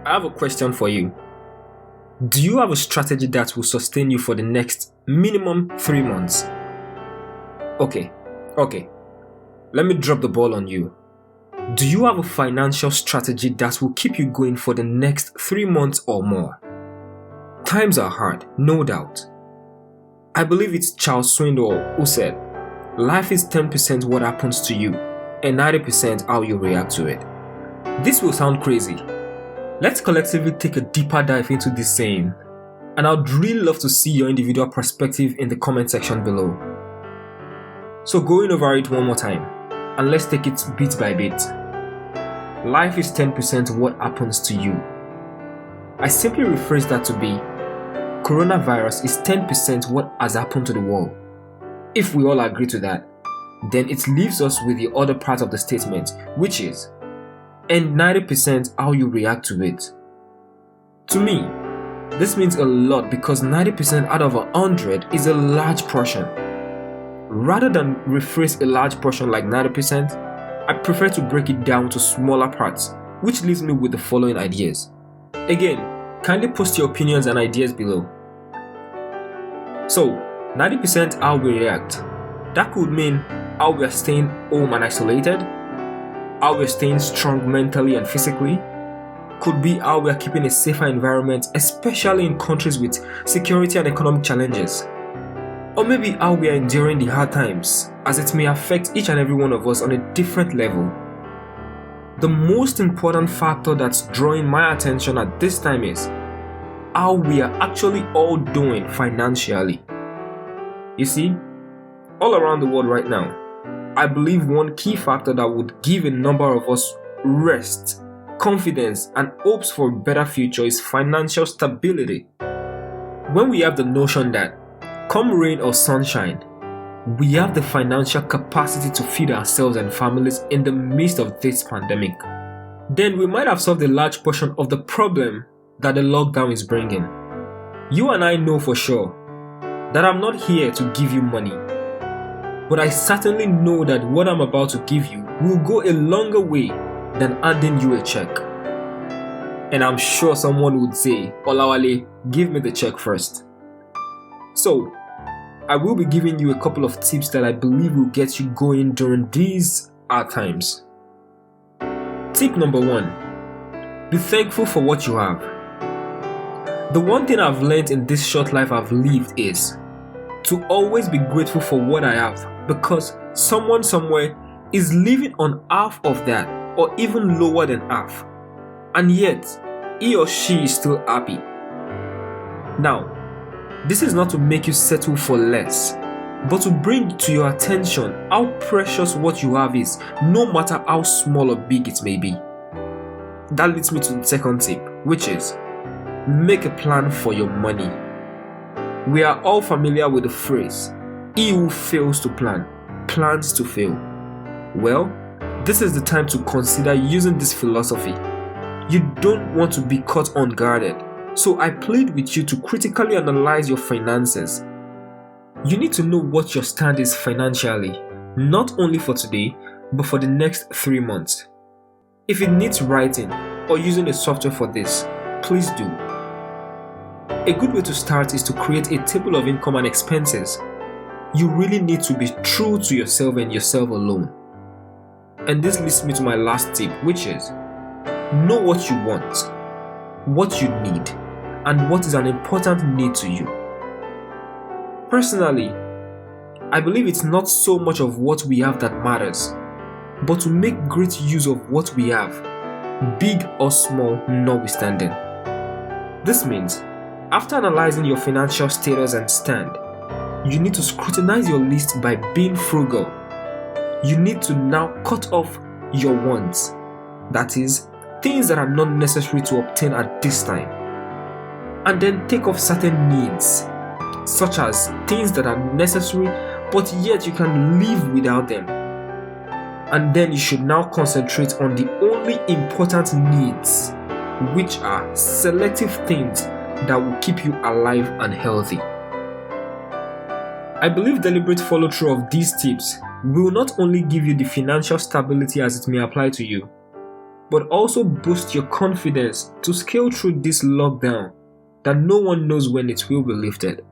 I have a question for you. Do you have a strategy that will sustain you for the next minimum 3 months? Okay. Let me drop the ball on you. Do you have a financial strategy that will keep you going for the next 3 months or more? Times are hard, no doubt. I believe it's Charles Swindoll who said, "Life is 10% what happens to you and 90% how you react to it." This will sound crazy. Let's collectively take a deeper dive into this saying, and I'd really love to see your individual perspective in the comment section below. So going over it one more time, and let's take it bit by bit. Life is 10% what happens to you. I simply rephrase that to be, coronavirus is 10% what has happened to the world. If we all agree to that, then it leaves us with the other part of the statement, which is, and 90% how you react to it. To me, this means a lot because 90% out of 100 is a large portion. Rather than rephrase a large portion like 90%, I prefer to break it down to smaller parts, which leaves me with the following ideas. Again, kindly post your opinions and ideas below. So, 90% how we react. That could mean how we are staying home and isolated, how we're staying strong mentally and physically, could be how we are keeping a safer environment, especially in countries with security and economic challenges, or maybe how we are enduring the hard times, as it may affect each and every one of us on a different level. The most important factor that's drawing my attention at this time is how we are actually all doing financially. You see, all around the world right now, I believe one key factor that would give a number of us rest, confidence, and hopes for a better future is financial stability. When we have the notion that, come rain or sunshine, we have the financial capacity to feed ourselves and families in the midst of this pandemic, then we might have solved a large portion of the problem that the lockdown is bringing. You and I know for sure that I'm not here to give you money, but I certainly know that what I'm about to give you will go a longer way than handing you a check. And I'm sure someone would say, "Olawale, give me the check first." So, I will be giving you a couple of tips that I believe will get you going during these hard times. Tip number 1. Be thankful for what you have. The one thing I've learned in this short life I've lived is to always be grateful for what I have, because someone somewhere is living on half of that or even lower than half, and yet he or she is still happy. Now, this is not to make you settle for less, but to bring to your attention how precious what you have is, no matter how small or big it may be. That leads me to the second tip, which is make a plan for your money. We are all familiar with the phrase, "He who fails to plan, plans to fail." Well, this is the time to consider using this philosophy. You don't want to be caught unguarded, so I plead with you to critically analyze your finances. You need to know what your stand is financially, not only for today, but for the next 3 months. If it needs writing or using a software for this, please do. A good way to start is to create a table of income and expenses. You really need to be true to yourself and yourself alone. And this leads me to my last tip, which is know what you want, what you need, and what is an important need to you. Personally, I believe it's not so much of what we have that matters, but to make great use of what we have, big or small notwithstanding. This means, after analyzing your financial status and stand, you need to scrutinize your list by being frugal. You need to now cut off your wants, that is, things that are not necessary to obtain at this time, and then take off certain needs, such as things that are necessary but yet you can live without them. And then you should now concentrate on the only important needs, which are selective things that will keep you alive and healthy. I believe deliberate follow through of these tips will not only give you the financial stability as it may apply to you, but also boost your confidence to scale through this lockdown that no one knows when it will be lifted.